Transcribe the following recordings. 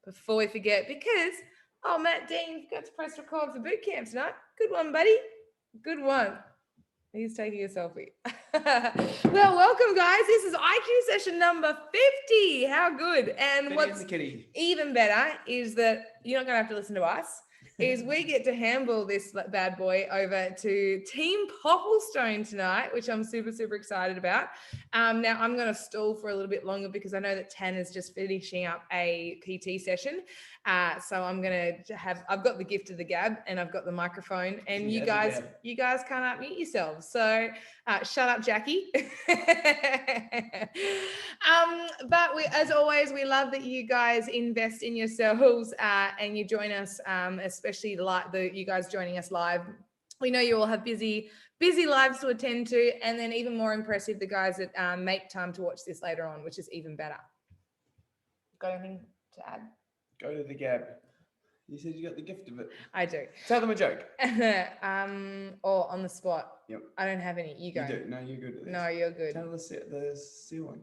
before we forget, because, oh, Matt Dean got to press record for boot camp tonight. Good one, buddy. Good one. He's taking a selfie. Well, welcome, guys. This is IQ session number 50. How good. And what's even better is that you're not going to have to listen to us. Is we get to handball this bad boy over to Team Popplestone tonight, which I'm super, super excited about. Now, I'm going to stall for a little bit longer because I know that Tan is just finishing up a PT session. So I'm going to I've got the gift of the gab and I've got the microphone, and you guys can't unmute yourselves. So shut up, Jackie. But as always, we love that you guys invest in yourselves and you join us, especially you guys joining us live. We know you all have busy lives to attend to, and then even more impressive, the guys that make time to watch this later on, which is even better. Got anything to add? Go to the gab. You said you got the gift of it. I do. Tell them a joke. Or on the spot. Yep. I don't have any. You go. You do. No, you're good at this. No, you're good. Tell the seal one.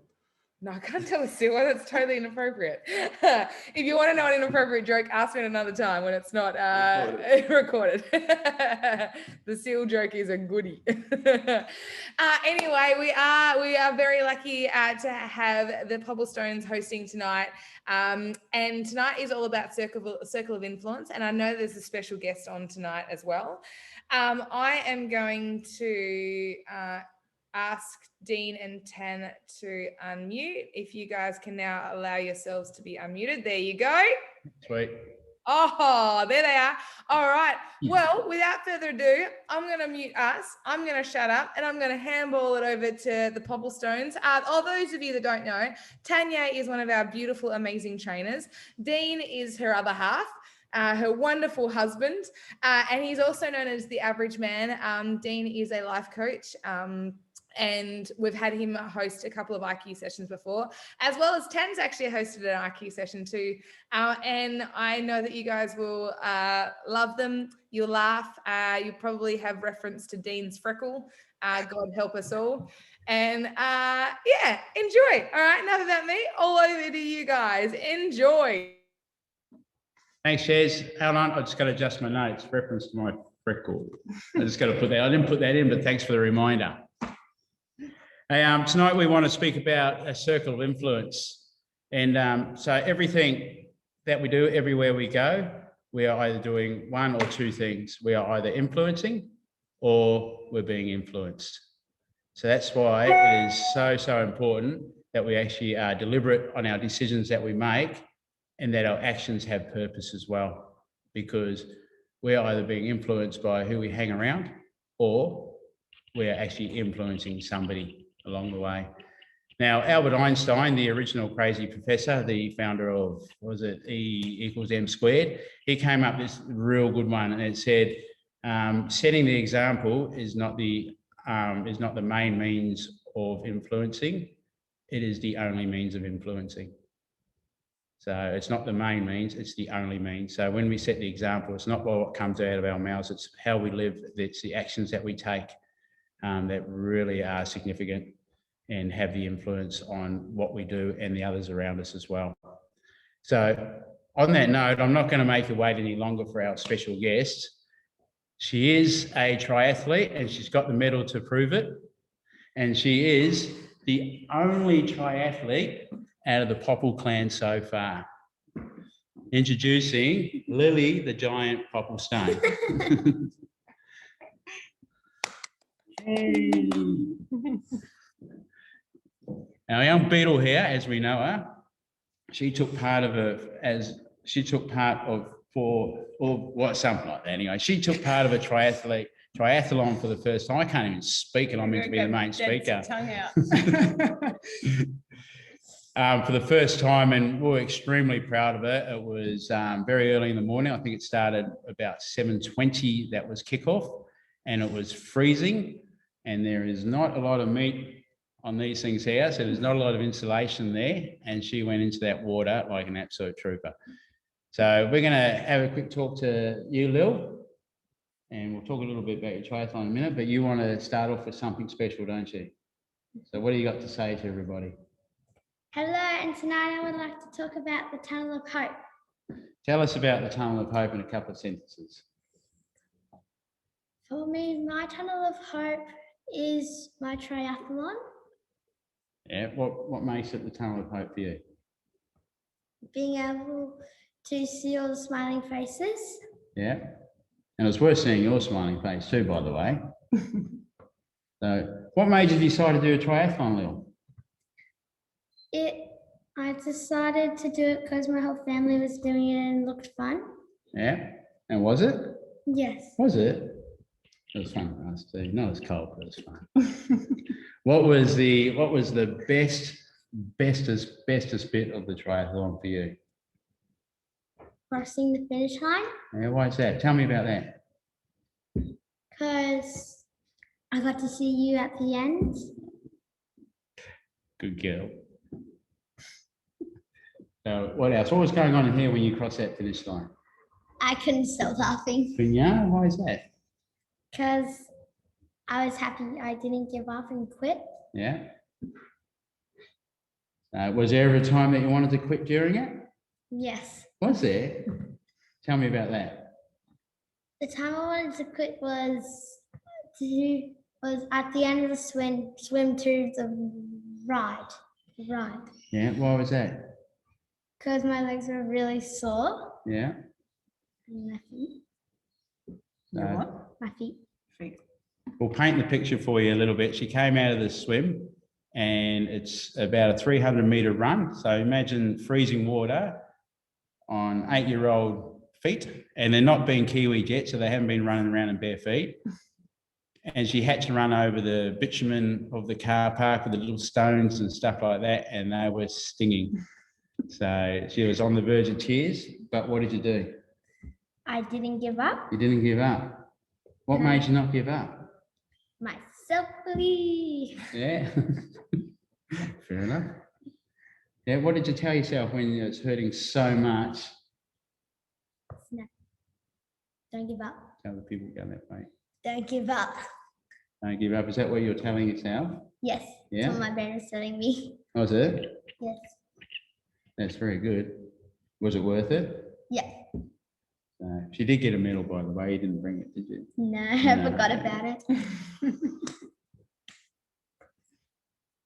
No, I can't tell a seal one. That's totally inappropriate. If you want to know an inappropriate joke, ask me another time when it's not recorded. The seal joke is a goodie. Anyway, we are very lucky to have the Popplestones hosting tonight. And tonight is all about circle of influence. And I know there's a special guest on tonight as well. I am going to ask Dean and Tan to unmute. If you guys can now allow yourselves to be unmuted. There you go. Sweet. Oh, there they are. All right. Well, without further ado, I'm going to mute us. I'm going to shut up and I'm going to handball it over to the Popplestones. Those of you that don't know, Tanya is one of our beautiful, amazing trainers. Dean is her other half. Her wonderful husband, and he's also known as the average man. Dean is a life coach, and we've had him host a couple of IQ sessions before, as well as Tan's actually hosted an IQ session too. And I know that you guys will love them. You'll laugh. You probably have reference to Dean's freckle. God help us all. And yeah, enjoy. All right, enough about me. All over to you guys. Enjoy. Thanks, Shez. Hold on, I just got to adjust my notes. Reference to my freckle. I just got to put that. I didn't put that in, but thanks for the reminder. Hey, tonight we want to speak about a circle of influence, and so everything that we do, everywhere we go, we are either doing one or two things. We are either influencing or we're being influenced. So that's why it is so important that we actually are deliberate on our decisions that we make, and that our actions have purpose as well, because we're either being influenced by who we hang around, or we're actually influencing somebody along the way. Now, Albert Einstein, the original crazy professor, the founder of, E = m², he came up with this real good one, and it said, setting the example is not the main means of influencing, it is the only means of influencing. So it's not the main means, it's the only means. So when we set the example, it's not what comes out of our mouths, it's how we live, it's the actions that we take that really are significant and have the influence on what we do and the others around us as well. So on that note, I'm not going to make you wait any longer for our special guest. She is a triathlete and she's got the medal to prove it. And she is the only triathlete out of the Popple clan so far. Introducing Lily, the giant Popplestone. Our young Beetle here, as we know her, she took part of something like that anyway. She took part of a triathlon for the first time. I can't even speak, and I'm meant to be the main speaker. Tongue out. For the first time, and we're extremely proud of it. It was very early in the morning. I think it started about 7:20. That was kickoff, and it was freezing. And there is not a lot of meat on these things here, so there's not a lot of insulation there. And she went into that water like an absolute trooper. So we're going to have a quick talk to you, Lil, and we'll talk a little bit about your triathlon in a minute. But you want to start off with something special, don't you? So what do you got to say to everybody? Hello, and tonight I would like to talk about the Tunnel of Hope. Tell us about the Tunnel of Hope in a couple of sentences. For me, my Tunnel of Hope is my triathlon. Yeah, what makes it the Tunnel of Hope for you? Being able to see all the smiling faces. Yeah, and it's worth seeing your smiling face too, by the way. So, what made you decide to do a triathlon, Lil? I decided to do it because my whole family was doing it and it looked fun. Yeah, and was it? Yes. Was it? It was fun for us too. Not as cold, but it was fun. What was the bestest bit of the triathlon for you? Crossing the finish line. Yeah, why is that? Tell me about that. Because I got to see you at the end. Good girl. So what else? What was going on in here when you crossed that finish line? I couldn't stop laughing Yeah, why is that? because I was happy I didn't give up and quit. Yeah. Was there ever a time that you wanted to quit during it? Yes. Was there? Tell me about that. The time I wanted to quit was at the end of the swim to the ride. Yeah, why was that? Because my legs were really sore. Yeah. And my feet. So My feet. we'll paint the picture for you a little bit. She came out of the swim and it's about a 300-meter run. So imagine freezing water on 8-year-old feet, and they're not being Kiwis yet, so they haven't been running around in bare feet. And she had to run over the bitumen of the car park with the little stones and stuff like that, and they were stinging. So she was on the verge of tears, but what did you do? I didn't give up. You didn't give up. What made you not give up? My self-belief. Yeah. Fair enough. Yeah, what did you tell yourself when it was hurting so much? No. Don't give up. Tell the people go that way. Don't give up. Don't give up. Is that what you're telling yourself? Yes. Yeah. That's what my parents telling me. Oh, is it? Yes. That's very good. Was it worth it? Yes. She did get a medal, by the way. You didn't bring it, did you? No, I No. forgot about it.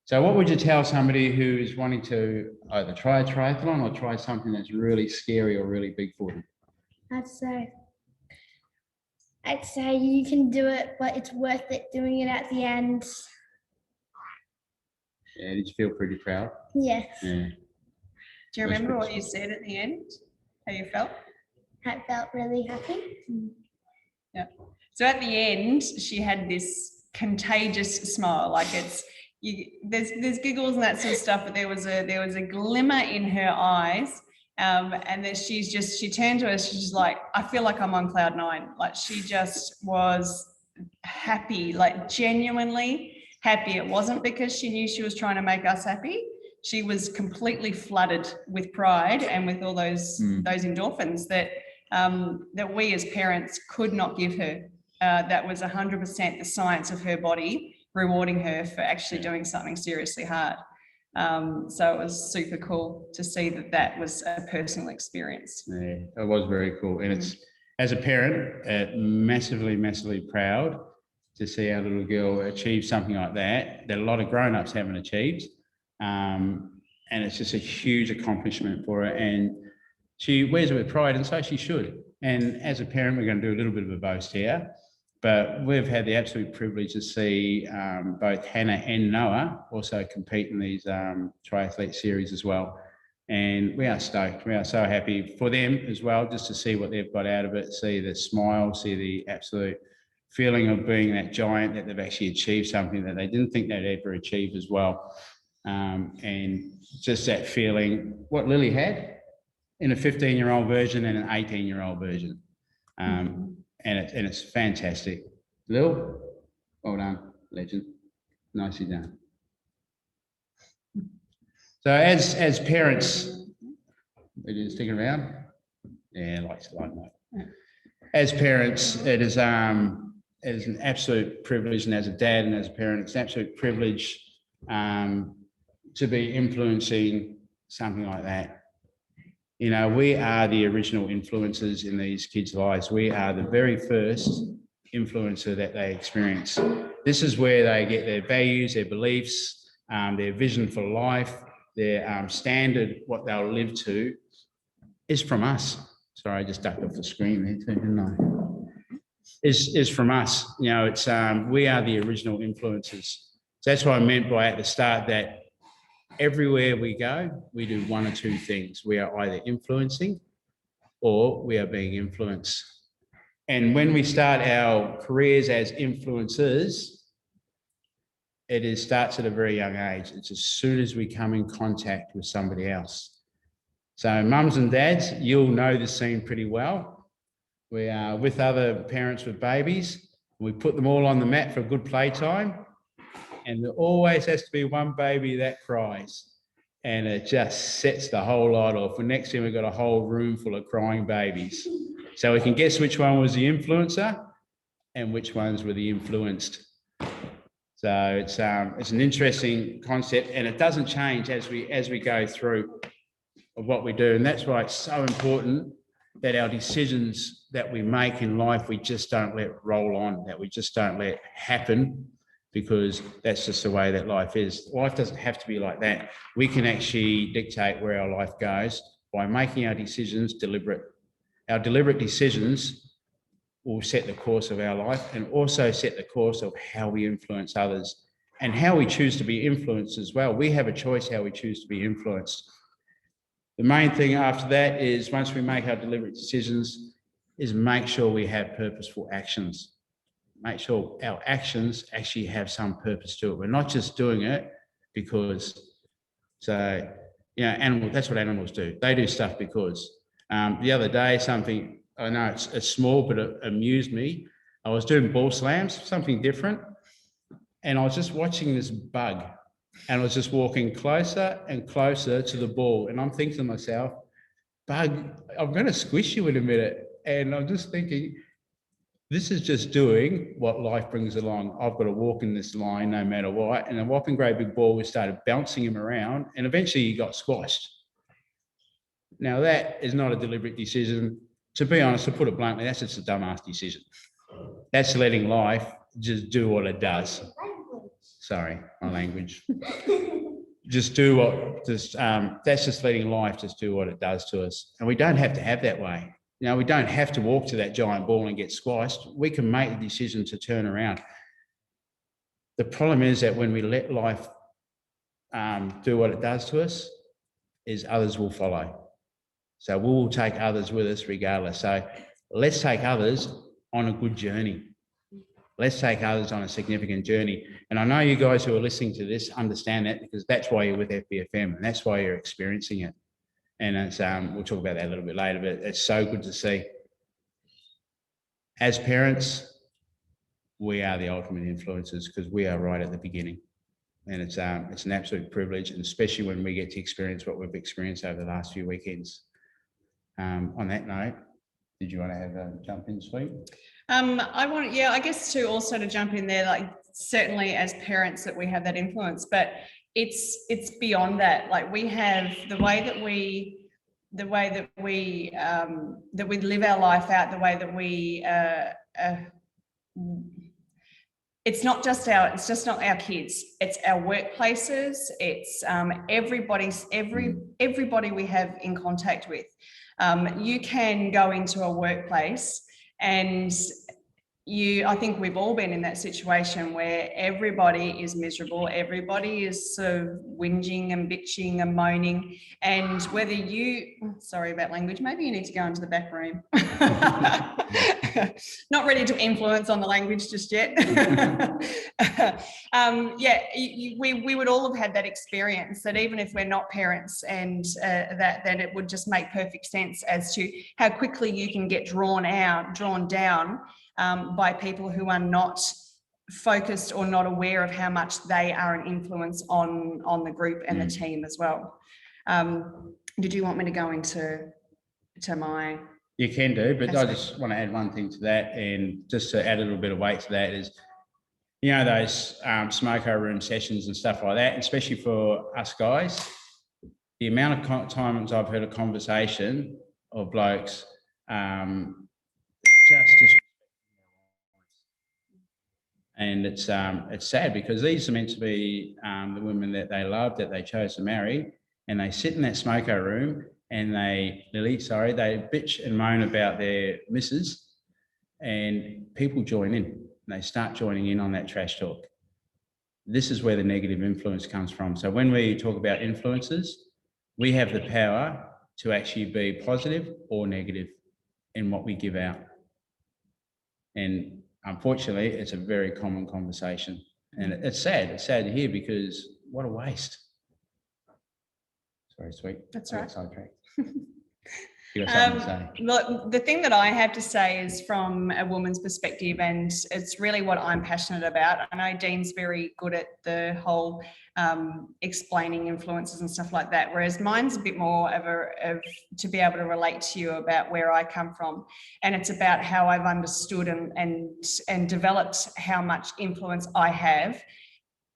So what would you tell somebody who is wanting to either try a triathlon or try something that's really scary or really big for them? I'd say you can do it, but it's worth it doing it at the end. Yeah, did you feel pretty proud? Yes. Yeah. Do you remember what you said at the end? How you felt? I felt really happy. Yeah. So at the end, she had this contagious smile. Like there's giggles and that sort of stuff, but there was a glimmer in her eyes. And then she turned to us. She's just like, I feel like I'm on cloud 9. Like she just was happy, like genuinely happy. It wasn't because she knew she was trying to make us happy. She was completely flooded with pride and with all those endorphins that we as parents could not give her. That was 100% the science of her body rewarding her for actually doing something seriously hard. So it was super cool to see that was a personal experience. Yeah, it was very cool. And it's, as a parent, massively proud to see our little girl achieve something like that a lot of grown-ups haven't achieved. And it's just a huge accomplishment for her. And she wears it with pride, and so she should. And as a parent, we're going to do a little bit of a boast here, but we've had the absolute privilege to see both Hannah and Noah also compete in these triathlete series as well. And we are stoked. We are so happy for them as well, just to see what they've got out of it, see the smile, see the absolute feeling of being that giant, that they've actually achieved something that they didn't think they'd ever achieve as well. And just that feeling, what Lily had in a 15-year-old version and an 18-year-old version. And it's fantastic. Lil, well done, legend. Nicely done. So as parents, are you sticking around? Yeah, like that. As parents, it is an absolute privilege, and as a dad and as a parent, it's an absolute privilege to be influencing something like that. You know, we are the original influencers in these kids' lives. We are the very first influencer that they experience. This is where they get their values, their beliefs, their vision for life, their standard, what they'll live to, is from us. Sorry, I just ducked off the screen there too, didn't I? Is from us. You know, it's we are the original influencers. So that's what I meant by at the start that everywhere we go, we do one or two things. We are either influencing or we are being influenced. And when we start our careers as influencers, starts at a very young age. It's as soon as we come in contact with somebody else. So mums and dads, you'll know this scene pretty well. We are with other parents with babies. We put them all on the mat for a good playtime. And there always has to be one baby that cries. And it just sets the whole lot off. And next thing we've got a whole room full of crying babies. So we can guess which one was the influencer and which ones were the influenced. So it's an interesting concept, and it doesn't change as we go through of what we do. And that's why it's so important that our decisions that we make in life, we just don't let roll on, that we just don't let happen, because that's just the way that life is. Life doesn't have to be like that. We can actually dictate where our life goes by making our decisions deliberate. Our deliberate decisions will set the course of our life and also set the course of how we influence others and how we choose to be influenced as well. We have a choice how we choose to be influenced. The main thing after that is, once we make our deliberate decisions, is make sure we have purposeful actions. Make sure our actions actually have some purpose to it. We're not just doing it because, so, you know, that's what animals do. They do stuff because. The other day, something, I know it's small, but it amused me. I was doing ball slams, something different. And I was just watching this bug, and I was just walking closer and closer to the ball. And I'm thinking to myself, bug, I'm going to squish you in a minute. And I'm just thinking, this is just doing what life brings along. I've got to walk in this line no matter what. And a whopping great big ball, we started bouncing him around, and eventually he got squashed. Now, that is not a deliberate decision. To be honest, to put it bluntly, that's just a dumbass decision. That's letting life just do what it does. Sorry, my language. Just do what, that's just letting life just do what it does to us. And we don't have to have that way. You know, we don't have to walk to that giant ball and get squashed. We can make the decision to turn around. The problem is that when we let life do what it does to us, is others will follow. So we will take others with us regardless. So let's take others on a good journey. Let's take others on a significant journey. And I know you guys who are listening to this understand that, because that's why you're with FBFM and that's why you're experiencing it. And it's, we'll talk about that a little bit later, but it's so good to see. As parents, we are the ultimate influencers because we are right at the beginning. And it's an absolute privilege, and especially when we get to experience what we've experienced over the last few weekends. On that note, did you want to have a jump in, Sweet? I guess to jump in there, like certainly as parents that we have that influence, but it's beyond that. Like we have the way that we live our life out, the way that we it's not just our kids, it's our workplaces, it's everybody we have in contact with. You can go into a workplace and I think we've all been in that situation where everybody is miserable, everybody is sort of whinging and bitching and moaning, and whether sorry about language, maybe you need to go into the back room. Not ready to influence on the language just yet. We would all have had that experience, that even if we're not parents, and then it would just make perfect sense as to how quickly you can get drawn down by people who are not focused or not aware of how much they are an influence on the group and the team as well. Did you want me to go into my... You can do, but I just want to add one thing to that, and just to add a little bit of weight to that is, you know, those smoko room sessions and stuff like that, especially for us guys, the amount of times I've heard a conversation of blokes just and it's sad because these are meant to be the women that they love, that they chose to marry, and they sit in that smoko room and they bitch and moan about their missus, and people join in. And they start joining in on that trash talk. This is where the negative influence comes from. So when we talk about influences, we have the power to actually be positive or negative in what we give out. And unfortunately, it's a very common conversation. And it's sad. It's sad to hear because what a waste. Sorry, sweet. That's right. Sidetracked. You got something to say? Look, the thing that I have to say is from a woman's perspective, and it's really what I'm passionate about. I know Dean's very good at the whole explaining influences and stuff like that, whereas mine's a bit more of to be able to relate to you about where I come from, and it's about how I've understood and developed how much influence I have,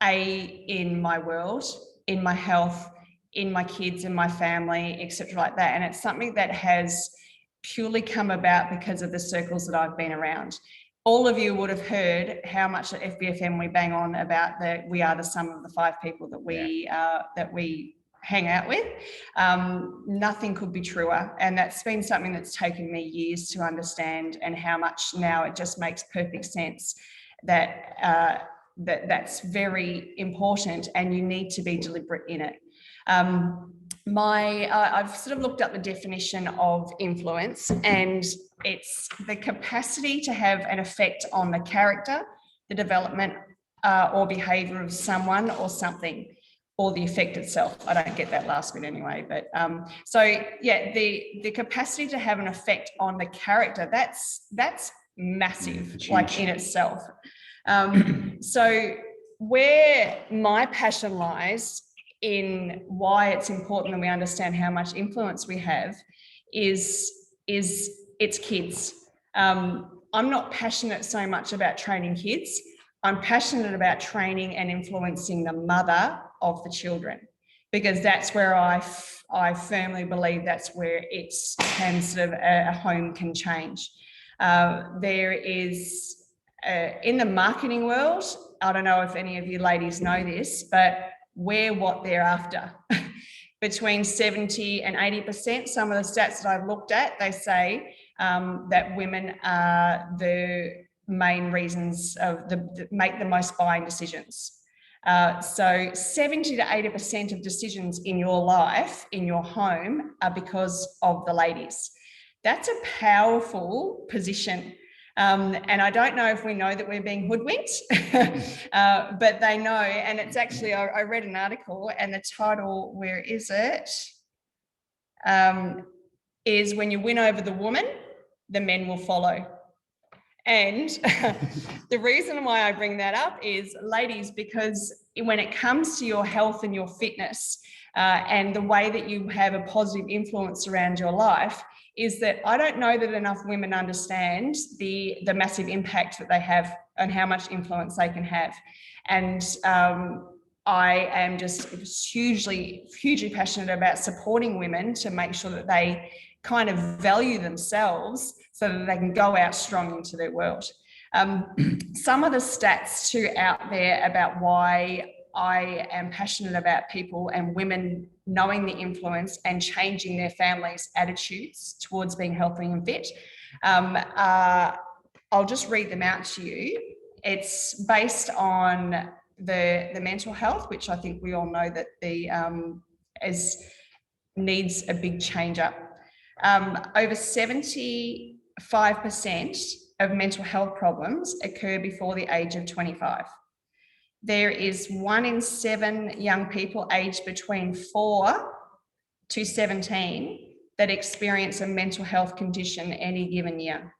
in my world, in my health, in my kids, in my family, etc., like that. And it's something that has purely come about because of the circles that I've been around. All of you would have heard how much at FBFM we bang on about that we are the sum of the 5 people that we hang out with. Nothing could be truer, and that's been something that's taken me years to understand, and how much now it just makes perfect sense that that's very important, and you need to be deliberate in it. I've sort of looked up the definition of influence, and it's the capacity to have an effect on the character, the development or behaviour of someone or something, or the effect itself. I don't get that last bit anyway, but so yeah, the capacity to have an effect on the character, that's massive, like in itself. So where my passion lies in why it's important that we understand how much influence we have is it's kids. I'm not passionate so much about training kids. I'm passionate about training and influencing the mother of the children, because that's where I firmly believe that's where it's can sort of a home can change. There is in the marketing world, I don't know if any of you ladies know this, but we're what they're after. Between 70 and 80%, some of the stats that I've looked at, they say that women are the main reasons of make the most buying decisions. So 70 to 80% of decisions in your life, in your home, are because of the ladies. That's a powerful position. And I don't know if we know that we're being hoodwinked, but they know. And it's actually, I read an article, and the title, where is it? Is when you win over the woman, the men will follow. And the reason why I bring that up is, ladies, because when it comes to your health and your fitness and the way that you have a positive influence around your life, is that I don't know that enough women understand the massive impact that they have and how much influence they can have. And I am just hugely passionate about supporting women to make sure that they kind of value themselves so that they can go out strong into their world. Some of the stats too out there about why I am passionate about people and women knowing the influence and changing their families' attitudes towards being healthy and fit. I'll just read them out to you. It's based on the mental health, which I think we all know that needs a big change up. Over 75% of mental health problems occur before the age of 25. There is 1 in 7 young people aged between 4 to 17 that experience a mental health condition any given year.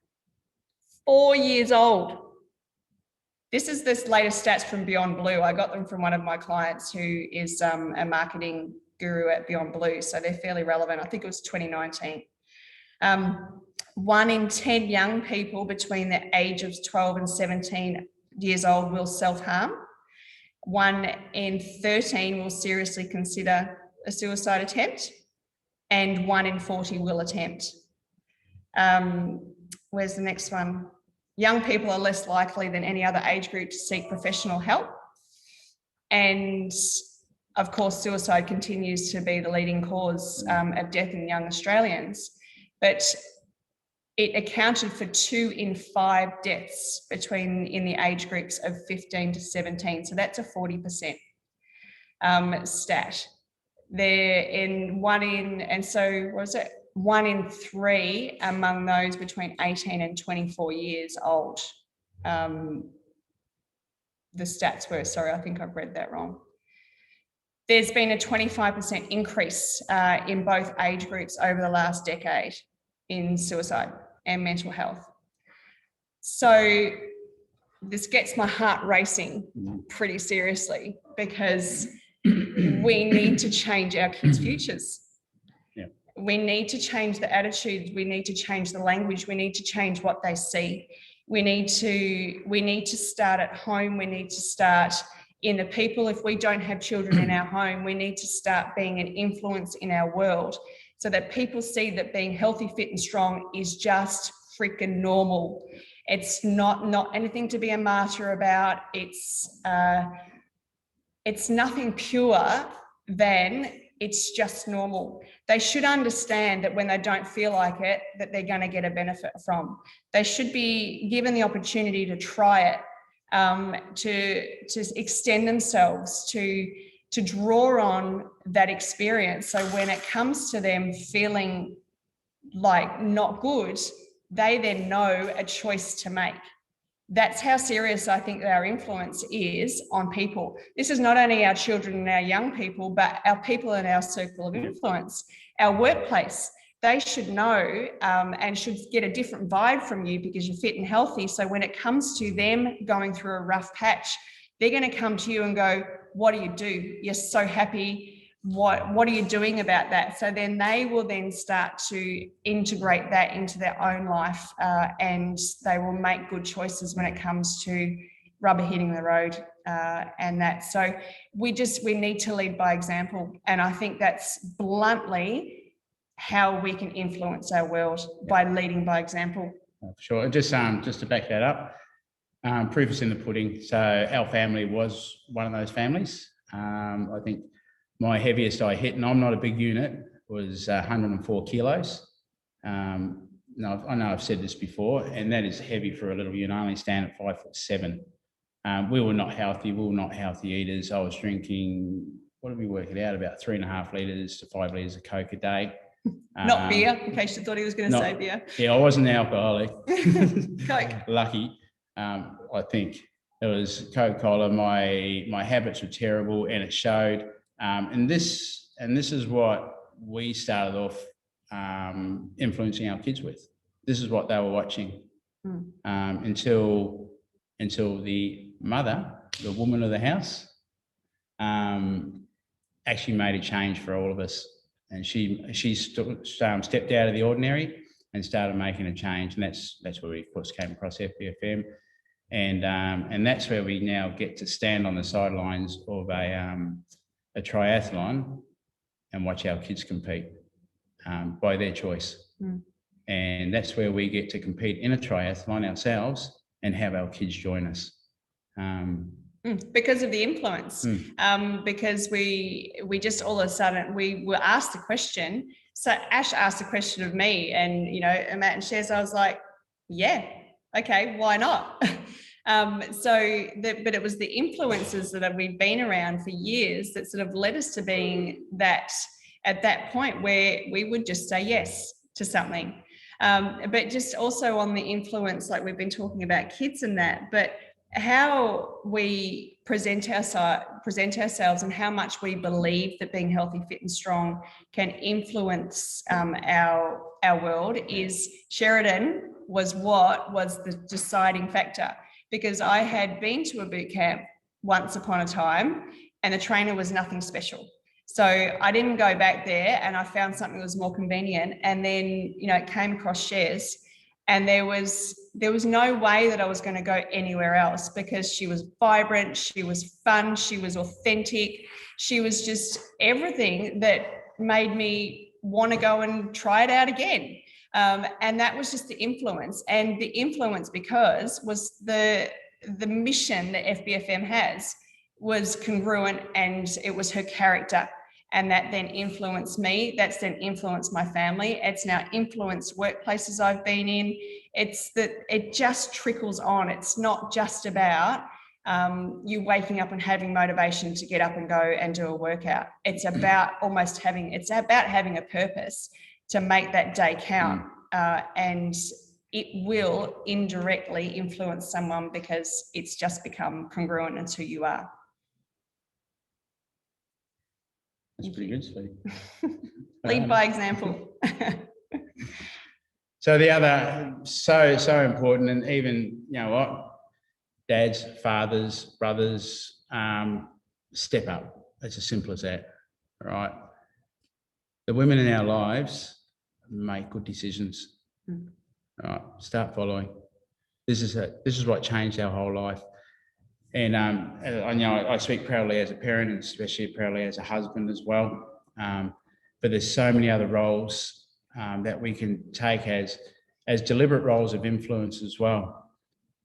4 years old. This is this latest stats from Beyond Blue. I got them from one of my clients who is a marketing guru at Beyond Blue, so they're fairly relevant. I think it was 2019. 1 in 10 young people between the age of 12 and 17 years old will self-harm. 1 in 13 will seriously consider a suicide attempt, and 1 in 40 will attempt. Where's the next one? Young people are less likely than any other age group to seek professional help. And of course, suicide continues to be the leading cause of death in young Australians, but it accounted for 2 in 5 deaths in the age groups of 15 to 17. So that's a 40% stat. One in 3 among those between 18 and 24 years old. The stats were, sorry, I think I've read that wrong. There's been a 25% increase in both age groups over the last decade in suicide and mental health. So this gets my heart racing pretty seriously, because we need to change our kids' futures. Yeah. We need to change the attitudes. We need to change the language. We need to change what they see. We need to start at home. We need to start in the people. If we don't have children in our home, we need to start being an influence in our world, so that people see that being healthy, fit and strong is just freaking normal. It's not anything to be a martyr about. It's nothing pure than it's just normal. They should understand that when they don't feel like it, that they're going to get a benefit from. They should be given the opportunity to try it, to extend themselves, to draw on that experience. So when it comes to them feeling like not good, they then know a choice to make. That's how serious I think our influence is on people. This is not only our children and our young people, but our people in our circle of influence, our workplace. They should know and should get a different vibe from you because you're fit and healthy. So when it comes to them going through a rough patch, they're going to come to you and go, what do you do? You're so happy. What are you doing about that? So then they will then start to integrate that into their own life, and they will make good choices when it comes to rubber hitting the road and that. So we need to lead by example. And I think that's bluntly how we can influence our world, by leading by example. Sure. Just to back that up, proof is in the pudding. So our family was one of those families. I think my heaviest I hit, and I'm not a big unit, was 104 kilos. Now, I know I've said this before, and that is heavy for a little unit. I only stand at 5'7". We were not healthy. We were not healthy eaters. I was drinking, what did we work it out? About 3.5 litres to 5 litres of Coke a day. Not beer, in case you thought he was going to say beer. Yeah, I wasn't alcoholic. Coke. Lucky. I think it was Coca-Cola. My habits were terrible, and it showed. And this is what we started off influencing our kids with. This is what they were watching until the mother, the woman of the house, actually made a change for all of us. And she stepped out of the ordinary and started making a change. And that's where we, of course, came across FBFM. And that's where we now get to stand on the sidelines of a triathlon and watch our kids compete by their choice. And that's where we get to compete in a triathlon ourselves and have our kids join us. Because of the influence, because we just all of a sudden, we were asked the question. So Ash asked the question of me, and, Matt and Shez, I was like, yeah, okay, why not? But it was the influences that we've been around for years that sort of led us to being that at that point where we would just say yes to something. But just also on the influence, like we've been talking about kids and that, but how we present ourselves and how much we believe that being healthy, fit and strong can influence our world is Sheridan was the deciding factor, because I had been to a boot camp once upon a time and the trainer was nothing special. So I didn't go back there, and I found something that was more convenient. And then, it came across Shez, And there was no way that I was going to go anywhere else, because she was vibrant, she was fun, she was authentic, she was just everything that made me want to go and try it out again. And that was just the influence. And the influence, because was the mission that FBFM has was congruent, and it was her character. And that then influenced me. That's then influenced my family. It's now influenced workplaces I've been in. It's that it just trickles on. It's not just about you waking up and having motivation to get up and go and do a workout. It's about having a purpose to make that day count. And it will indirectly influence someone, because it's just become congruent into who you are. That's pretty good, Steve. Lead by example. So the other, so important, and even, you know what, dads, fathers, brothers, step up. It's as simple as that, right? The women in our lives make good decisions. Right, start following. This is what changed our whole life. And I know I speak proudly as a parent, and especially proudly as a husband as well. But there's so many other roles that we can take as deliberate roles of influence as well.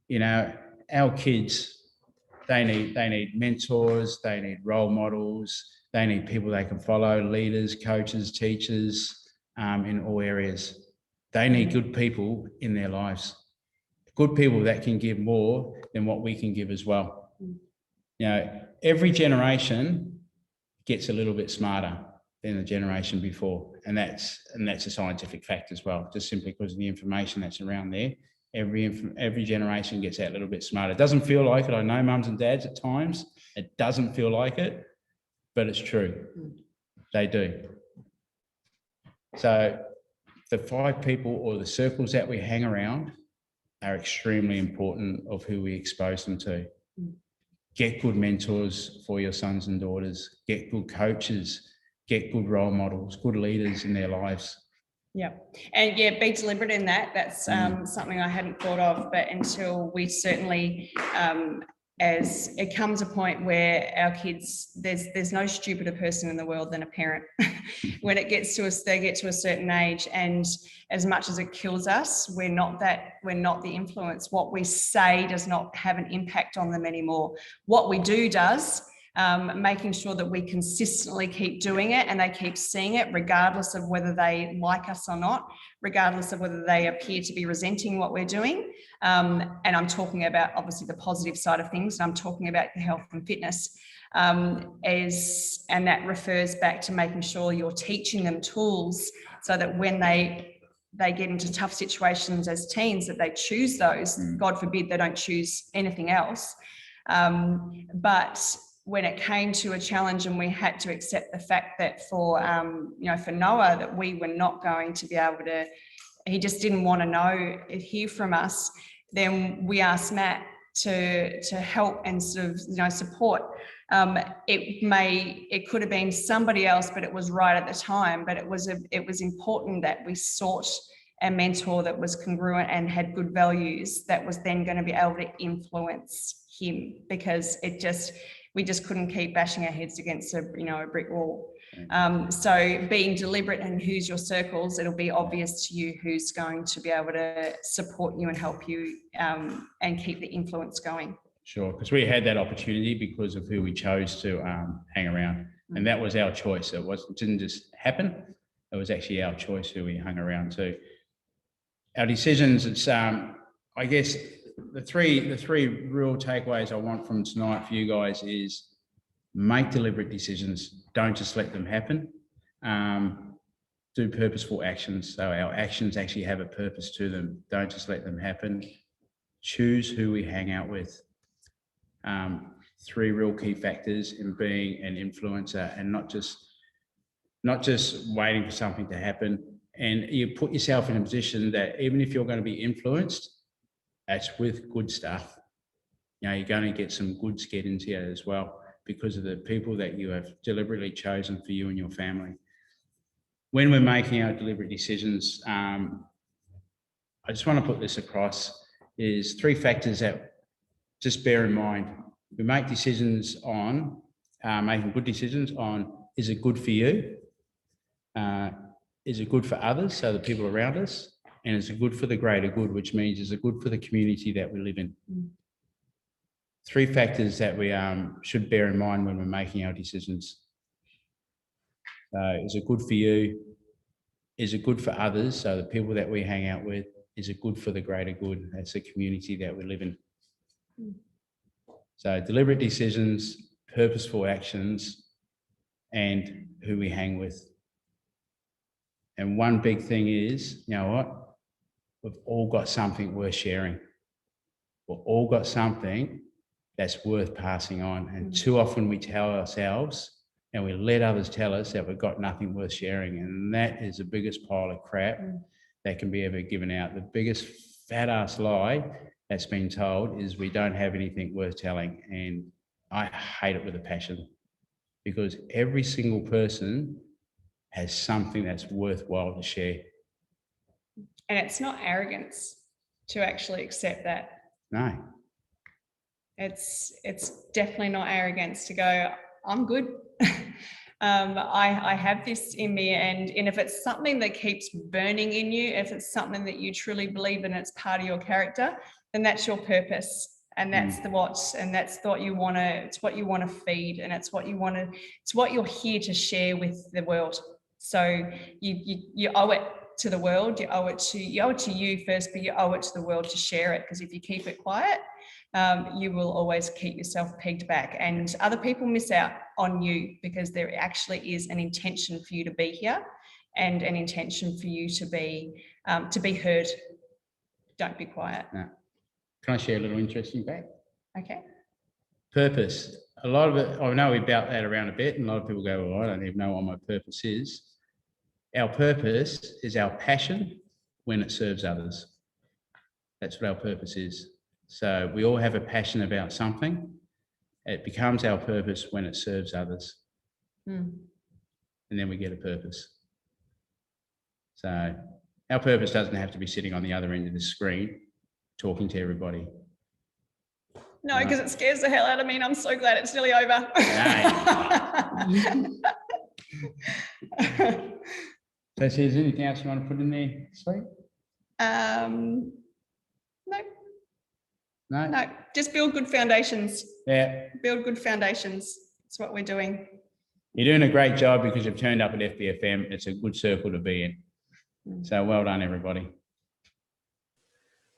You know, our kids, they need mentors, they need role models, they need people they can follow, leaders, coaches, teachers, in all areas. They need good people in their lives. Good people that can give more than what we can give as well. You know, every generation gets a little bit smarter than the generation before, and that's a scientific fact as well. Just simply because of the information that's around there, every generation gets that little bit smarter. It doesn't feel like it. I know mums and dads at times it doesn't feel like it, but it's true. They do. So the 5 people or the circles that we hang around are extremely important of who we expose them to. Get good mentors for your sons and daughters. Get good coaches. Get good role models, good leaders in their lives. Yeah, and yeah, be deliberate in that. That's something I hadn't thought of, but until we certainly, as it comes a point where our kids, there's no stupider person in the world than a parent. When it gets to us, they get to a certain age, and as much as it kills us, we're not the influence. What we say does not have an impact on them anymore. What we do does. Making sure that we consistently keep doing it, and they keep seeing it regardless of whether they like us or not, regardless of whether they appear to be resenting what we're doing. And I'm talking about obviously the positive side of things. I'm talking about the health and fitness, and that refers back to making sure you're teaching them tools so that when they get into tough situations as teens, that they choose those. God forbid they don't choose anything else. But when it came to a challenge and we had to accept the fact that for Noah, that we were not going to be able to, he just didn't want to hear from us, then we asked Matt to help and sort of, support. It could have been somebody else, but it was right at the time. But it was important that we sought a mentor that was congruent and had good values, that was then going to be able to influence him, because we just couldn't keep bashing our heads against a brick wall. So being deliberate in who's your circles, it'll be obvious to you who's going to be able to support you and help you, and keep the influence going. Sure, because we had that opportunity because of who we chose to hang around, and that was our choice. It didn't just happen. It was actually our choice who we hung around to. Our decisions, it's I guess the three real takeaways I want from tonight for you guys is make deliberate decisions. Don't just let them happen. Do purposeful actions. So our actions actually have a purpose to them. Don't just let them happen. Choose who we hang out with. 3 real key factors in being an influencer, and not just waiting for something to happen. And you put yourself in a position that even if you're going to be influenced, that's with good stuff. You're going to get some goods get into you as well, because of the people that you have deliberately chosen for you and your family. When we're making our deliberate decisions, I just want to put this across, is 3 factors that just bear in mind. We make decisions on, making good decisions on, is it good for you? Is it good for others, so the people around us? And is it good for the greater good, which means is it good for the community that we live in? 3 factors that we should bear in mind when we're making our decisions. Is it good for you? Is it good for others, so the people that we hang out with? Is it good for the greater good? That's the community that we live in. So deliberate decisions, purposeful actions, and who we hang with. And one big thing is, you know what? We've all got something worth sharing. We've all got something that's worth passing on. And too often we tell ourselves and we let others tell us that we've got nothing worth sharing. And that is the biggest pile of crap that can be ever given out. The biggest fat ass lie that's been told is we don't have anything worth telling. And I hate it with a passion, because every single person has something that's worthwhile to share. And it's not arrogance to actually accept that. No. It's definitely not arrogance to go, I'm good. I have this in me, and if it's something that keeps burning in you, if it's something that you truly believe in, it's part of your character, then that's your purpose. And that's what you want to, it's what you want to feed, and it's what you're here to share with the world. So you owe it to the world, you owe it to you first, but you owe it to the world to share it, because if you keep it quiet, you will always keep yourself pegged back, and other people miss out on you, because there actually is an intention for you to be here and an intention for you to be heard. Don't be quiet. No. Can I share a little interesting fact? Okay. Purpose. A lot of it, I know we bout that around a bit, and a lot of people go, well, I don't even know what my purpose is. Our purpose is our passion when it serves others. That's what our purpose is. So we all have a passion about something. It becomes our purpose when it serves others. And then we get a purpose. So our purpose doesn't have to be sitting on the other end of the screen talking to everybody. No, because it scares the hell out of me, and I'm so glad it's nearly over. So, is there anything else you want to put in there, Sweet? No, just build good foundations. Yeah. Build good foundations. That's what we're doing. You're doing a great job, because you've turned up at FBFM. It's a good circle to be in. So well done, everybody.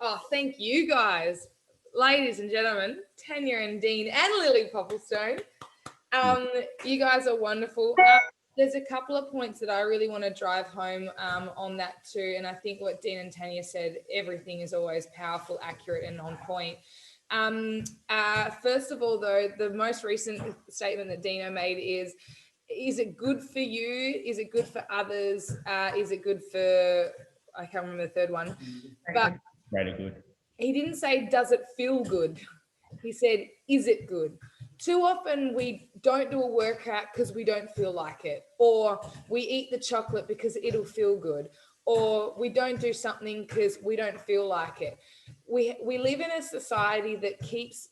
Oh, thank you guys. Ladies and gentlemen, Tanya and Dean and Lily Popplestone. You guys are wonderful. There's a couple of points that I really want to drive home on that too. And I think what Dean and Tanya said, everything is always powerful, accurate, and on point. First of all, though, the most recent statement that Dina made is it good for you? Is it good for others? Is it good for, I can't remember the third one. But Very good. He didn't say, does it feel good? He said, is it good? Too often we don't do a workout because we don't feel like it, or we eat the chocolate because it'll feel good, or we don't do something because we don't feel like it. We live in a society that keeps,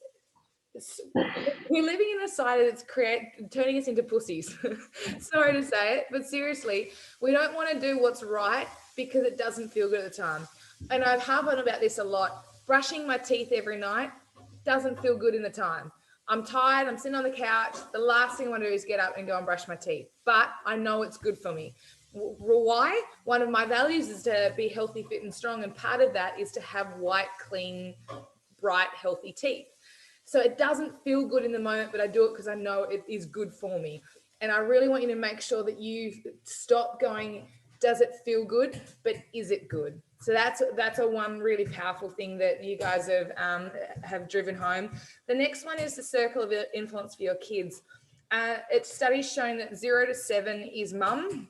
we're living in a society that's turning us into pussies. Sorry to say it, but seriously, we don't want to do what's right because it doesn't feel good at the time. And I've harped on about this a lot. Brushing my teeth every night doesn't feel good in the time. I'm tired, I'm sitting on the couch. The last thing I want to do is get up and go and brush my teeth. But I know it's good for me. Why? One of my values is to be healthy, fit, and strong. And part of that is to have white, clean, bright, healthy teeth. So it doesn't feel good in the moment, but I do it because I know it is good for me. And I really want you to make sure that you stop going, does it feel good? But is it good? So that's a one really powerful thing that you guys have driven home. The next one is the circle of influence for your kids. It's studies showing that 0 to 7 is mum,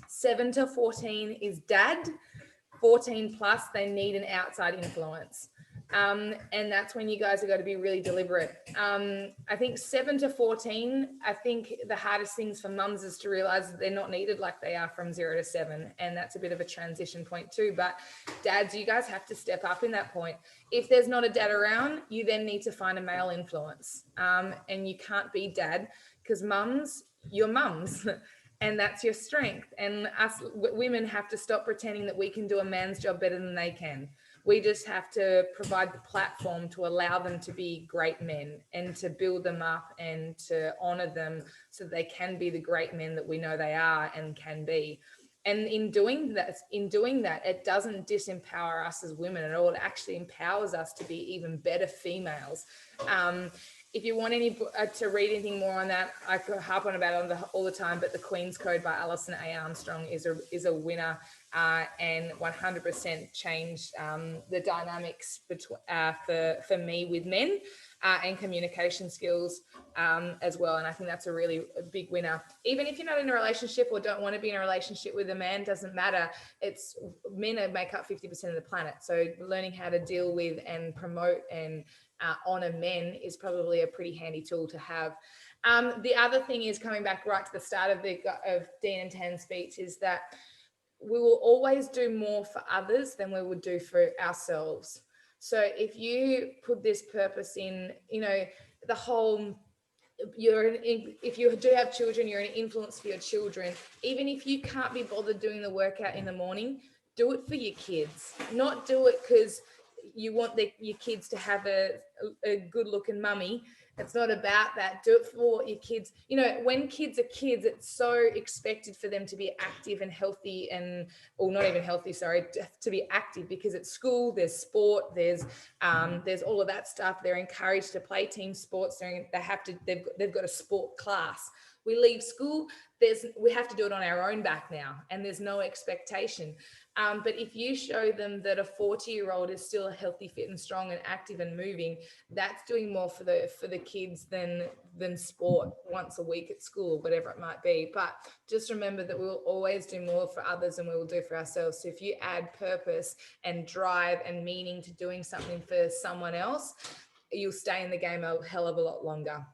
7 to 14 is dad, 14 plus, they need an outside influence. And that's when you guys have got to be really deliberate. I think 7 to 14, I think the hardest things for mums is to realize that they're not needed like they are from 0 to 7. And that's a bit of a transition point too. But dads, you guys have to step up in that point. If there's not a dad around, you then need to find a male influence. And you can't be dad because mums, you're mums. And that's your strength. And us women have to stop pretending that we can do a man's job better than they can. We just have to provide the platform to allow them to be great men and to build them up and to honor them so they can be the great men that we know they are and can be. And in doing that, it doesn't disempower us as women at all. It actually empowers us to be even better females. If you want to read anything more on that, I could harp on about it all the time, but The Queen's Code by Alison A. Armstrong is a winner and 100% changed the dynamics for me with men and communication skills as well. And I think that's a big winner. Even if you're not in a relationship or don't want to be in a relationship with a man, doesn't matter. It's men make up 50% of the planet. So learning how to deal with and promote and honor men is probably a pretty handy tool to have. The other thing is, coming back right to the start of Dean and Tan's speech, is that we will always do more for others than we would do for ourselves. So if you put this purpose in, the whole, if you do have children, you're an influence for your children. Even if you can't be bothered doing the workout in the morning, do it for your kids. Not do it because you want your kids to have a good looking mummy. It's not about that. Do it for your kids. When kids are kids, it's so expected for them to be active and healthy or not even healthy, sorry, to be active, because at school there's sport, there's all of that stuff. They're encouraged to play team sports. They've got a sport class. We leave school, we have to do it on our own back now, and there's no expectation. But if you show them that a 40-year-old is still healthy, fit and strong and active and moving, that's doing more for the kids than sport once a week at school, whatever it might be. But just remember that we will always do more for others than we will do for ourselves. So if you add purpose and drive and meaning to doing something for someone else, you'll stay in the game a hell of a lot longer.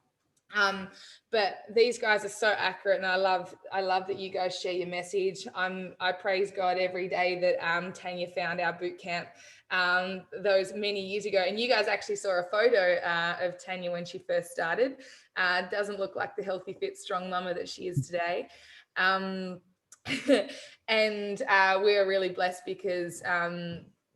But these guys are so accurate, and I love that you guys share your message. I praise God every day that Tanya found our boot camp those many years ago, and you guys actually saw a photo of Tanya when she first started. Doesn't look like the healthy, fit, strong mama that she is today. And we're really blessed because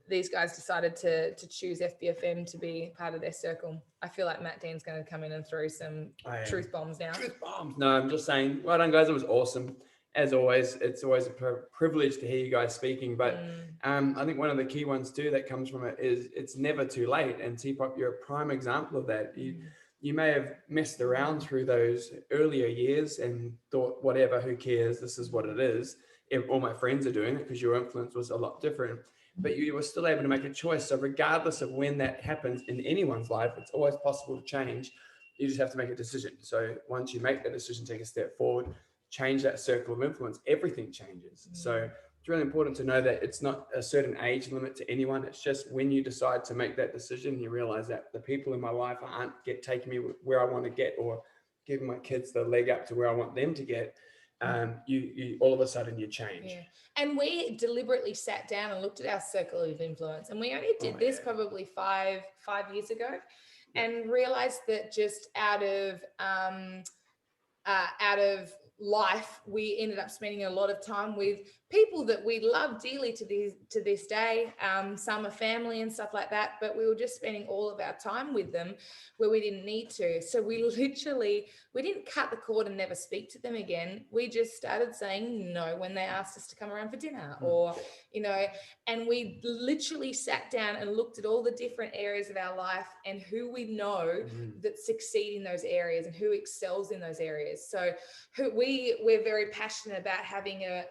these guys decided to choose FBFM to be part of their circle. I feel like Matt Dean's going to come in and throw some truth bombs now. Truth bombs. No, I'm just saying, well done, guys. It was awesome. As always, it's always a privilege to hear you guys speaking. But I think one of the key ones too that comes from it is it's never too late. And T-Pop, you're a prime example of that. You may have messed around through those earlier years and thought, whatever, who cares? This is what it is. All my friends are doing it, because your influence was a lot different. But you were still able to make a choice. So regardless of when that happens in anyone's life, it's always possible to change. You just have to make a decision. So once you make that decision, take a step forward, change that circle of influence, everything changes. So it's really important to know that it's not a certain age limit to anyone. It's just when you decide to make that decision, you realize that the people in my life aren't taking me where I want to get, or giving my kids the leg up to where I want them to get. You all of a sudden you change. Yeah. And we deliberately sat down and looked at our circle of influence, and we only did this probably five years ago, and realized that just out of life, we ended up spending a lot of time with people that we love dearly to this day. Some are family and stuff like that, but we were just spending all of our time with them where we didn't need to. So we didn't cut the cord and never speak to them again. We just started saying no when they asked us to come around for dinner, or, and we literally sat down and looked at all the different areas of our life and who we know that succeed in those areas and who excels in those areas. So we're very passionate about having an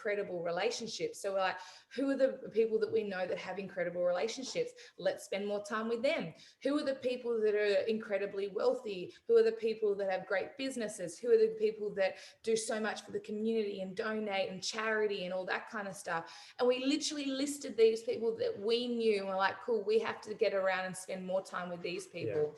incredible relationships. So we're like, who are the people that we know that have incredible relationships? Let's spend more time with them. Who are the people that are incredibly wealthy? Who are the people that have great businesses? Who are the people that do so much for the community and donate and charity and all that kind of stuff? And we literally listed these people that we knew, and we're like, cool, we have to get around and spend more time with these people,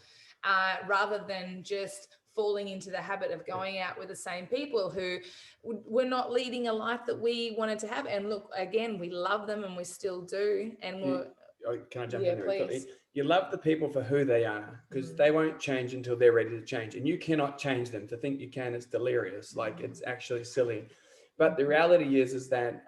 rather than just falling into the habit of going out with the same people who were not leading a life that we wanted to have. And look, again, we love them and we still do. And we're, can I jump yeah, in there quickly? please. You love the people for who they are, because they won't change until they're ready to change, and you cannot change them. To think you can is delirious. Like, it's actually silly. But the reality is that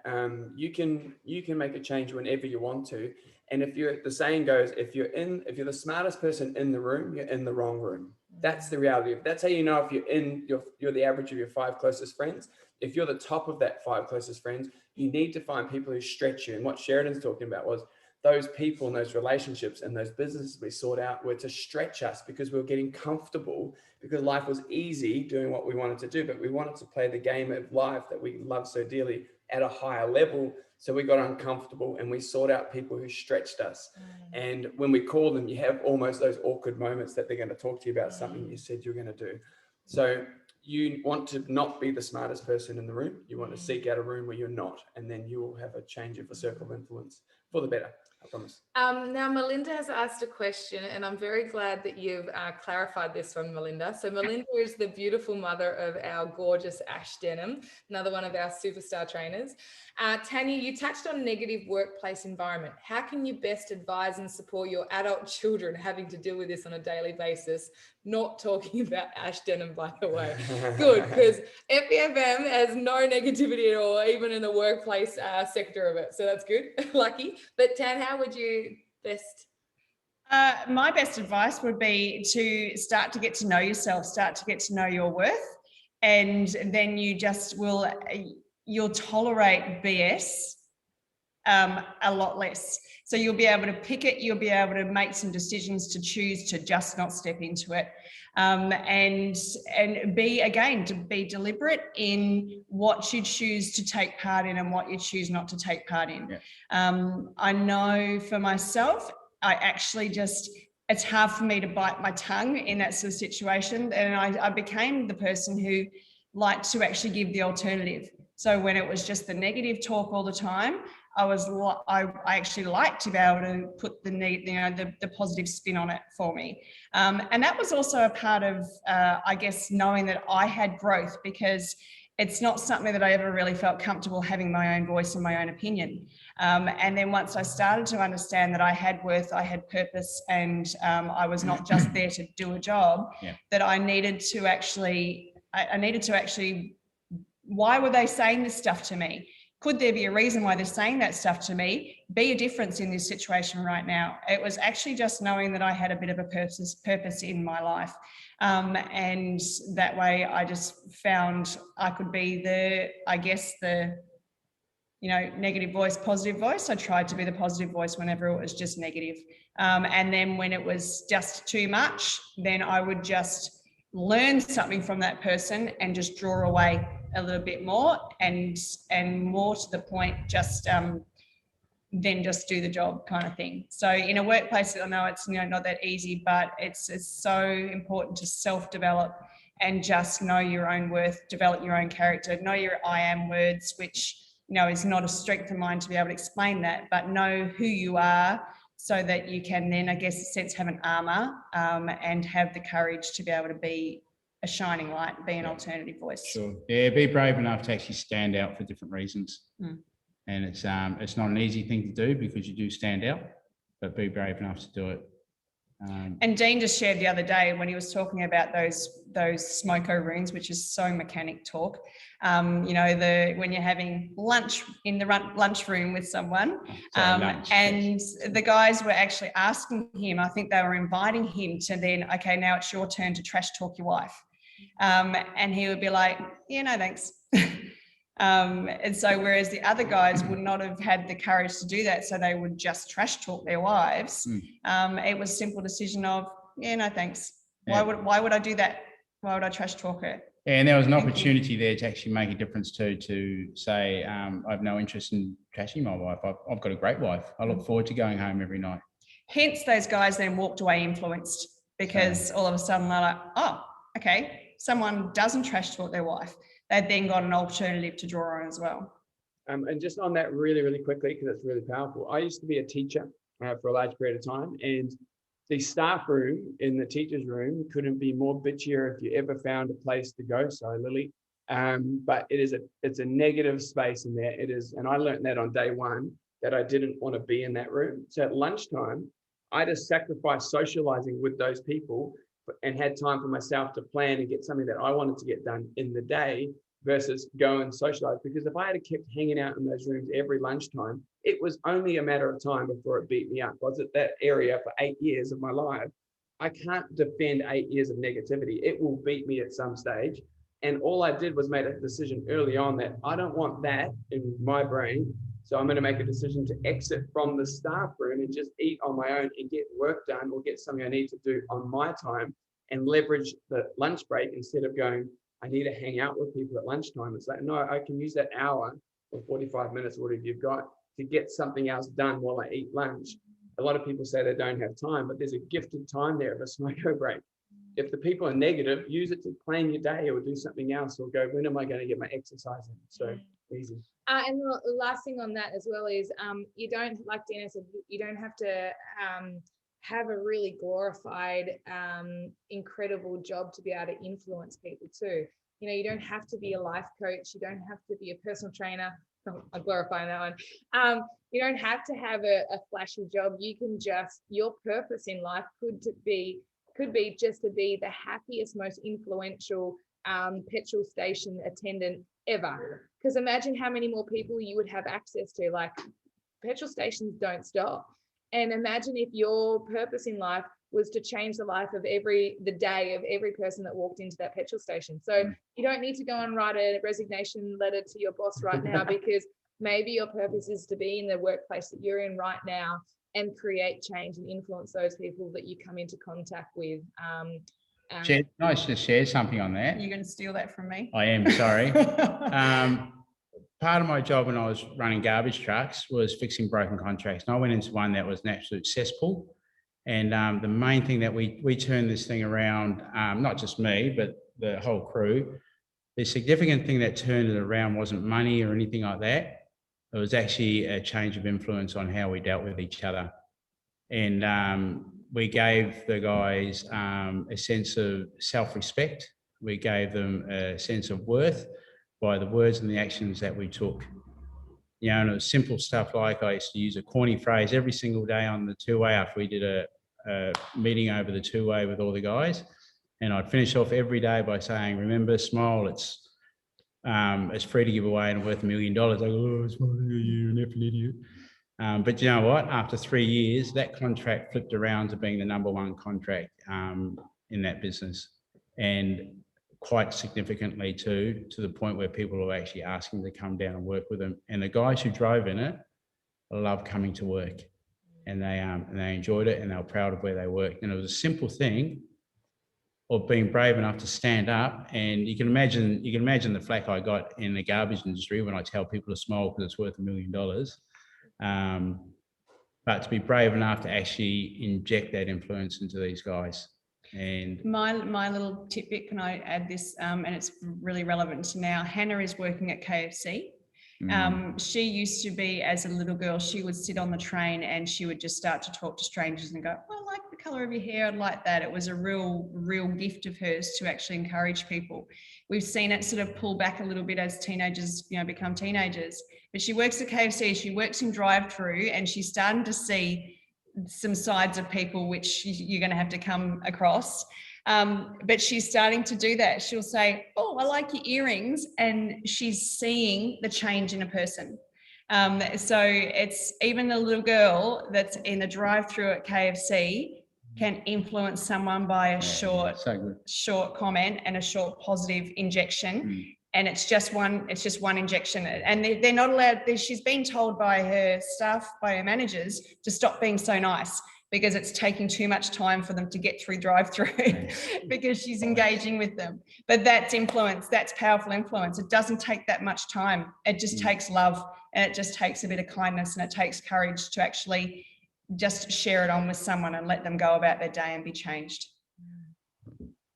you can make a change whenever you want to. And if you're, the saying goes, if you're the smartest person in the room, you're in the wrong room. That's the reality. That's how you know if you're the average of your 5 closest friends. If you're the top of that 5 closest friends, you need to find people who stretch you. And what Sheridan's talking about was those people and those relationships and those businesses we sought out were to stretch us, because we were getting comfortable, because life was easy doing what we wanted to do, but we wanted to play the game of life that we love so dearly at a higher level. So we got uncomfortable and we sought out people who stretched us. And when we call them, you have almost those awkward moments that they're going to talk to you about something you said you're going to do. So you want to not be the smartest person in the room. You want to seek out a room where you're not, and then you will have a change of a circle of influence for the better. I promise. Now, Melinda has asked a question, and I'm very glad that you've clarified this one, Melinda. So Melinda is the beautiful mother of our gorgeous Ash Denham, another one of our superstar trainers. Tanya, you touched on negative workplace environment. How can you best advise and support your adult children having to deal with this on a daily basis? Not talking about Ash Denham, by the way. Good, because FBFM has no negativity at all, even in the workplace sector of it. So that's good. Lucky. But Tan, how would you best? My best advice would be to start to get to know yourself, start to get to know your worth, and then you'll tolerate BS a lot less. So you'll be able to pick it, you'll be able to make some decisions to choose to just not step into it. And to be deliberate in what you choose to take part in and what you choose not to take part in. Yeah. I know for myself, it's hard for me to bite my tongue in that sort of situation. And I became the person who liked to actually give the alternative. So when it was just the negative talk all the time, I actually liked to be able to put the positive spin on it for me. And that was also a part of, knowing that I had growth, because it's not something that I ever really felt comfortable having my own voice and my own opinion. And then once I started to understand that I had worth, I had purpose, and I was not just there to do a job, that I needed to actually, why were they saying this stuff to me? Could there be a reason why they're saying that stuff to me? Be a difference in this situation right now. It was actually just knowing that I had a bit of a purpose in my life. And that way I just found I could be the negative voice, positive voice. I tried to be the positive voice whenever it was just negative. And then when it was just too much, then I would just learn something from that person and just draw away a little bit more, and more to the point, then just do the job kind of thing. So in a workplace, I know it's not that easy, but it's so important to self-develop and just know your own worth, develop your own character, know your I am words, which is not a strength of mine to be able to explain that, but know who you are, so that you can then, in a sense, have an armor and have the courage to be able to be a shining light, be an alternative voice. Sure. Yeah, be brave enough to actually stand out for different reasons. And it's not an easy thing to do, because you do stand out, but be brave enough to do it. And Dean just shared the other day when he was talking about those smoko rooms, which is so mechanic talk. When you're having lunch in the lunch room with someone, and the guys were actually asking him, I think they were inviting him to then, okay, now it's your turn to trash talk your wife. And he would be like, yeah, no, thanks. And so whereas the other guys would not have had the courage to do that, so they would just trash talk their wives, it was a simple decision of, yeah, no, thanks. Why would I do that? Why would I trash talk her? And there was an Thank you. opportunity there to actually make a difference to say, I have no interest in trashing my wife. I've got a great wife. I look forward to going home every night. Hence, those guys then walked away influenced because all of a sudden they're like, oh, okay, someone doesn't trash talk their wife. They've then got an alternative to draw on as well. And just on that really, really quickly, because it's really powerful. I used to be a teacher for a large period of time, and the staff room in the teacher's room couldn't be more bitchier if you ever found a place to go. Sorry, Lily. But it's a negative space in there. It is, and I learned that on day one, that I didn't want to be in that room. So at lunchtime, I just sacrificed socializing with those people and had time for myself to plan and get something that I wanted to get done in the day versus go and socialize. Because if I had kept hanging out in those rooms every lunchtime, it was only a matter of time before it beat me up. I was at that area for 8 years of my life. I can't defend 8 years of negativity. It will beat me at some stage. And all I did was make a decision early on that I don't want that in my brain. So I'm going to make a decision to exit from the staff room and just eat on my own and get work done or get something I need to do on my time and leverage the lunch break instead of going, I need to hang out with people at lunchtime. It's like, no, I can use that hour or 45 minutes, whatever you've got, to get something else done while I eat lunch. A lot of people say they don't have time, but there's a gifted time there of a smoko break. If the people are negative, use it to plan your day or do something else or go, when am I going to get my exercise in? So easy. And the last thing on that as well is you don't, like Dana said, you don't have to have a really glorified, incredible job to be able to influence people too. You know, you don't have to be a life coach. You don't have to be a personal trainer. I'm glorifying that one. You don't have to have a flashy job. You can just, your purpose in life could be just to be the happiest, most influential petrol station attendant ever. Because imagine how many more people you would have access to. Like, petrol stations don't stop. And imagine if your purpose in life was to change the life of the day of every person that walked into that petrol station. So you don't need to go and write a resignation letter to your boss right now, because maybe your purpose is to be in the workplace that you're in right now and create change and influence those people that you come into contact with. Can I just share something on that? You're going to steal that from me? I am, sorry. Part of my job when I was running garbage trucks was fixing broken contracts. And I went into one that was an absolute cesspool. And the main thing that we turned this thing around, not just me, but the whole crew, the significant thing that turned it around wasn't money or anything like that. It was actually a change of influence on how we dealt with each other. And we gave the guys a sense of self-respect. We gave them a sense of worth by the words and the actions that we took. You know, and it was simple stuff like I used to use a corny phrase every single day on the two-way after we did a meeting over the two-way with all the guys. And I'd finish off every day by saying, remember, smile, it's free to give away and worth $1 million. Like, oh, smile, you're an effing idiot. But you know what? After 3 years, that contract flipped around to being the #1 contract in that business. And quite significantly too, to the point where people are actually asking to come down and work with them. And the guys who drove in it love coming to work, and they enjoyed it, and they were proud of where they worked. And it was a simple thing of being brave enough to stand up. And you can imagine the flack I got in the garbage industry when I tell people to smile because it's worth $1 million. But to be brave enough to actually inject that influence into these guys. And my little tidbit, can I add this? And it's really relevant to now. Hannah is working at KFC. She used to be, as a little girl, she would sit on the train and she would just start to talk to strangers and go, oh, I like the color of your hair, I'd like that. It was a real gift of hers to actually encourage people. We've seen it sort of pull back a little bit as teenagers, become teenagers. But she works at KFC, she works in drive-through, and she's starting to see some sides of people which you're going to have to come across. But she's starting to do that. She'll say, oh, I like your earrings. And she's seeing the change in a person. So it's even the little girl that's in the drive-through at KFC can influence someone by a short comment and a short positive injection. And it's just one injection. And they're not allowed, she's been told by her staff, by her managers, to stop being so nice. because it's taking too much time for them to get through drive-through because she's engaging with them. But that's influence, that's powerful influence. It doesn't take that much time. It just takes love, and it just takes a bit of kindness, and it takes courage to actually just share it on with someone and let them go about their day and be changed.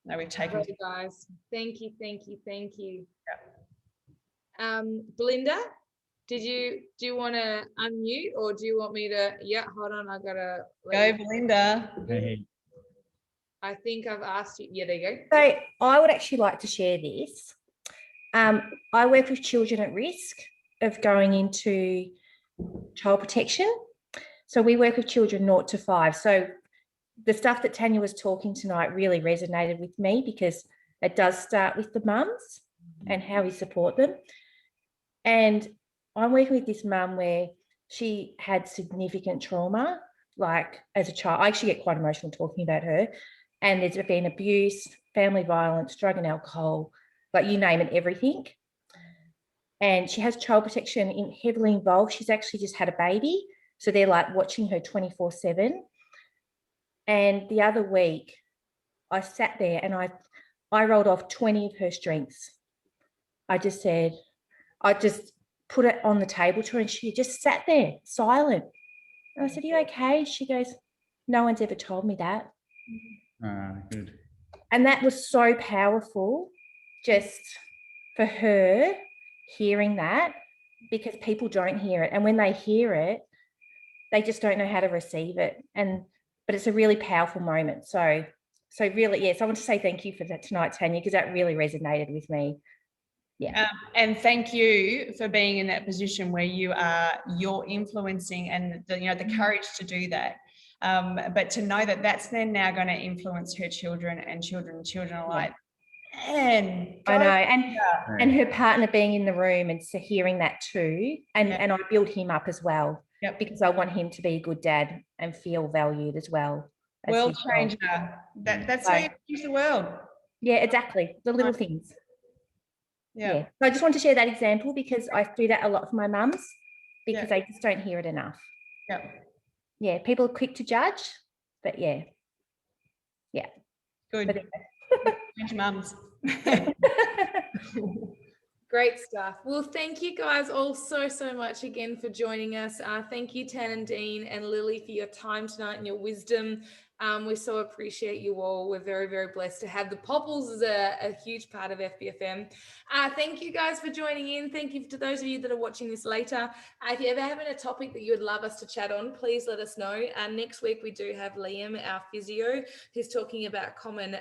No, we've taken. Great, guys. Thank you. Belinda, do you want to unmute, or do you want me to? Yeah, hold on. I gotta Go, Belinda. Hey, I think I've asked you. Yeah, there you go. So I would actually like to share this. I work with children at risk of going into child protection. So we work with children 0 to 5. So the stuff that Tanya was talking tonight really resonated with me, because it does start with the mums and how we support them. And I'm working with this mum where she had significant trauma, like as a child. I actually get quite emotional talking about her. And there's been abuse, family violence, drug and alcohol, like you name it, everything. And she has child protection heavily involved. She's actually just had a baby. So they're like watching her 24/7. And the other week, I sat there and I rolled off 20 of her strengths. I just put it on the table to her, and she just sat there silent. And I said, "Are you okay?" She goes, "No one's ever told me that." good. And that was so powerful just for her hearing that, because people don't hear it. And when they hear it, they just don't know how to receive it. But it's a really powerful moment. So really, yes, I want to say thank you for that tonight, Tanya, because that really resonated with me. Yeah. And thank you for being in that position where you're influencing, and the courage to do that. But to know that that's then now going to influence her children and children alike. And I know, and her partner being in the room and so hearing that too, and I build him up as well, because I want him to be a good dad and feel valued as well. World changer. That's how you change the world. Yeah, exactly. The little things. Yeah. So I just want to share that example, because I do that a lot for my mums, because they just don't hear it enough. Yeah, people are quick to judge, but yeah. Good. Change mums. Great stuff. Well, thank you guys all so much again for joining us. Thank you, Tan and Dean and Lily, for your time tonight and your wisdom. We so appreciate you all. We're very, very blessed to have the Popples as a huge part of FBFM. Thank you guys for joining in. Thank you to those of you that are watching this later. If you ever have a topic that you would love us to chat on, please let us know. Next week, we do have Liam, our physio, who's talking about common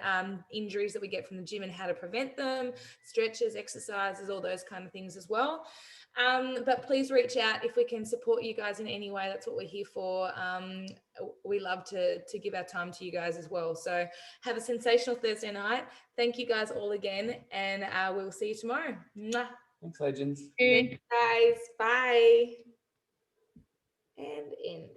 injuries that we get from the gym and how to prevent them, stretches, exercises, all those kind of things as well. But please reach out if we can support you guys in any way. That's what we're here for. We love to give our time to you guys as well. So have a sensational Thursday night. Thank you guys all again, and we will see you tomorrow. Mwah. Thanks, legends. Thanks, guys. Bye. And end.